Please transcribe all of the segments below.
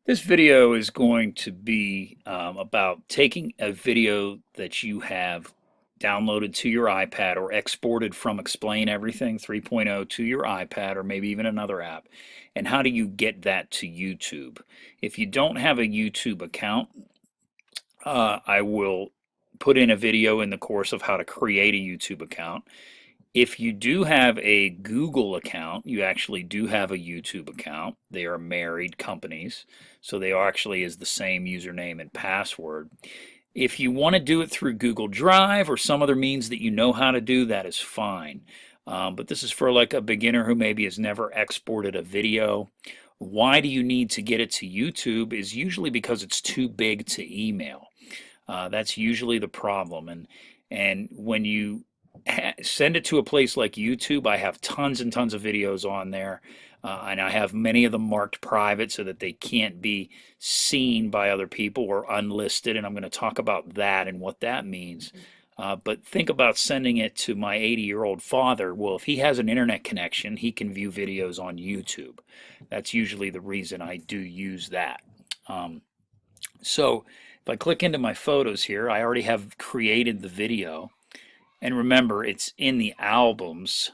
This video is going to be about taking a video that you have downloaded to your iPad or exported from Explain Everything 3.0 to your iPad or maybe even another app, and how do you get that to YouTube. If you don't have a YouTube account, I will put in a video in the course of how to create a YouTube account. If you do have a Google account, you actually do have a YouTube account. They are married companies, so they actually is the same username and password. If you want to do it through Google Drive or some other means that you know how to do, that is fine. But this is for like a beginner who maybe has never exported a video. Why do you need to get it to YouTube is usually because it's too big to email. That's usually the problem. And when you send it to a place like YouTube, I have tons and tons of videos on there. And I have many of them marked private so that they can't be seen by other people or unlisted. And I'm going to talk about that and what that means. But think about sending it to my 80-year-old father. Well, if he has an internet connection, he can view videos on YouTube. That's usually the reason I do use that. So if I click into my photos here, I already have created the video. And remember, it's in the albums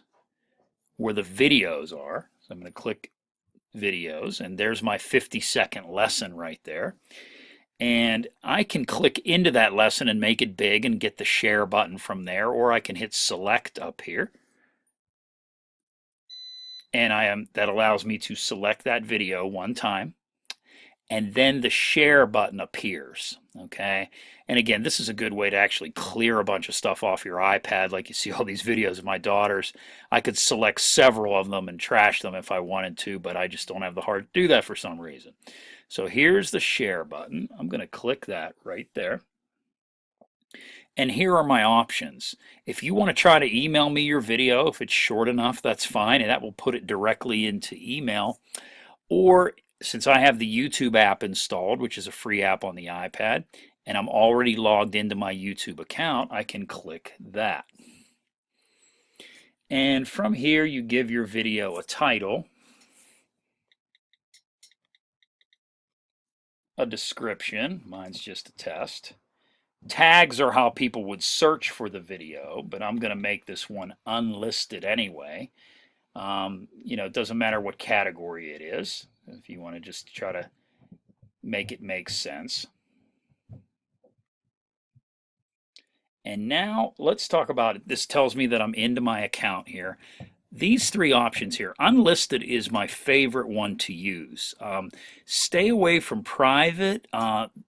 where the videos are. So I'm going to click videos, and there's my 50-second lesson right there. And I can click into that lesson and make it big and get the share button from there, or I can hit select up here. And that allows me to select that video one time. And then the share button appears, okay? And again, this is a good way to actually clear a bunch of stuff off your iPad. Like you see all these videos of my daughters. I could select several of them and trash them if I wanted to, but I just don't have the heart to do that for some reason. So here's the share button. I'm going to click that right there. And here are my options. If you want to try to email me your video, if it's short enough, that's fine, and that will put it directly into email. Or since I have the YouTube app installed, which is a free app on the iPad, and I'm already logged into my YouTube account, I can click that. And from here, you give your video a title, a description, mine's just a test. Tags are how people would search for the video, but I'm going to make this one unlisted anyway. It doesn't matter what category it is, if you want to just try to make it make sense. And now let's talk about it. This tells me that I'm into my account here. These three options here, unlisted is my favorite one to use. Stay away from private.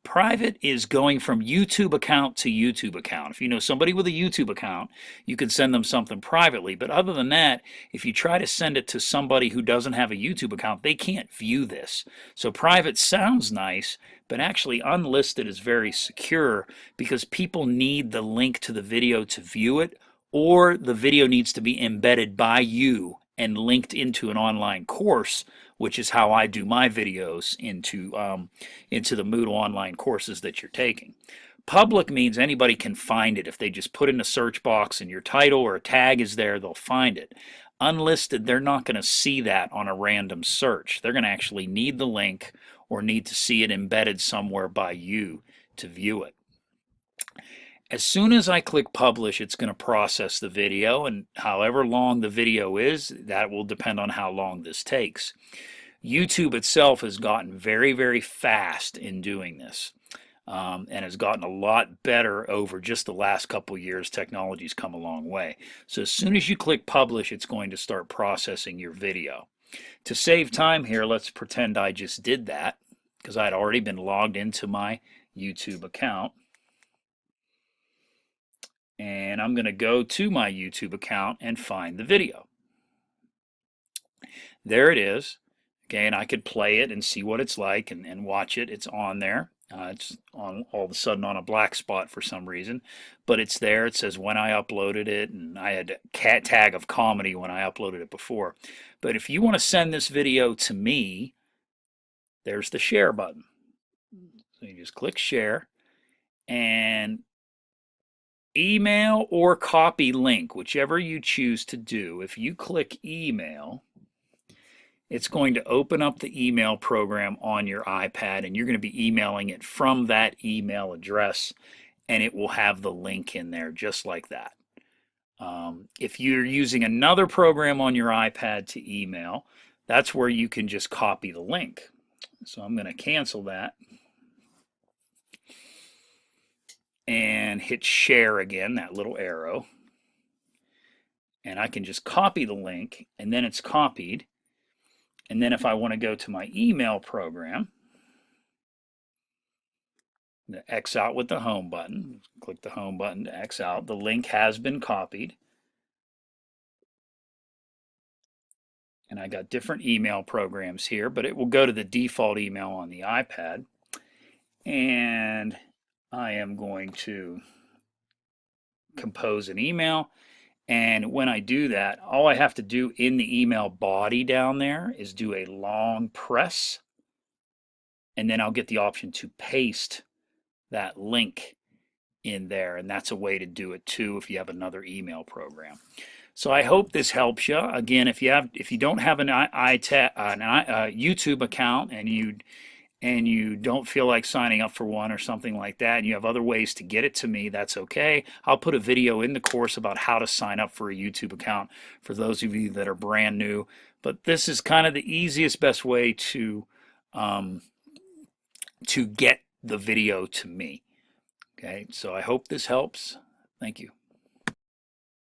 Private is going from YouTube account to YouTube account. If you know somebody with a YouTube account, you can send them something privately. But other than that, if you try to send it to somebody who doesn't have a YouTube account, they can't view this. So private sounds nice, but actually unlisted is very secure because people need the link to the video to view it, or the video needs to be embedded by you and linked into an online course, which is how I do my videos into the Moodle online courses that you're taking. Public means anybody can find it. If they just put in a search box and your title or a tag is there, they'll find it. Unlisted, they're not going to see that on a random search. They're going to actually need the link or need to see it embedded somewhere by you to view it. As soon as I click publish, it's going to process the video, and however long the video is, that will depend on how long this takes. YouTube itself has gotten very, very fast in doing this, and has gotten a lot better over just the last couple years. Technology's come a long way. So as soon as you click publish, it's going to start processing your video. To save time here, let's pretend I just did that because I'd already been logged into my YouTube account. And I'm going to go to my YouTube account and find the video. There it is. Okay, and I could play it and see what it's like and watch it. It's on there. It's on all of a sudden on a black spot for some reason, but it's there. It says when I uploaded it, and I had a tag of comedy when I uploaded it before. But if you want to send this video to me, there's the share button. So you just click share, and email or copy link, whichever you choose to do. If you click email, it's going to open up the email program on your iPad, and you're going to be emailing it from that email address, and it will have the link in there just like that. If you're using another program on your iPad to email, that's where you can just copy the link. So I'm going to cancel that and hit share again, that little arrow. And I can just copy the link, and then it's copied. And then if I want to go to my email program, the X out with the home button, click the home button to X out. The link has been copied. And I got different email programs here, but it will go to the default email on the iPad. And I am going to compose an email. And when I do that, all I have to do in the email body down there is do a long press, and then I'll get the option to paste that link in there. And that's a way to do it too if you have another email program. So I hope this helps you. Again, if you don't have an YouTube account and you don't feel like signing up for one or something like that, and you have other ways to get it to me, that's okay. I'll put a video in the course about how to sign up for a YouTube account for those of you that are brand new. But this is kind of the easiest, best way to get the video to me. Okay, so I hope this helps. Thank you.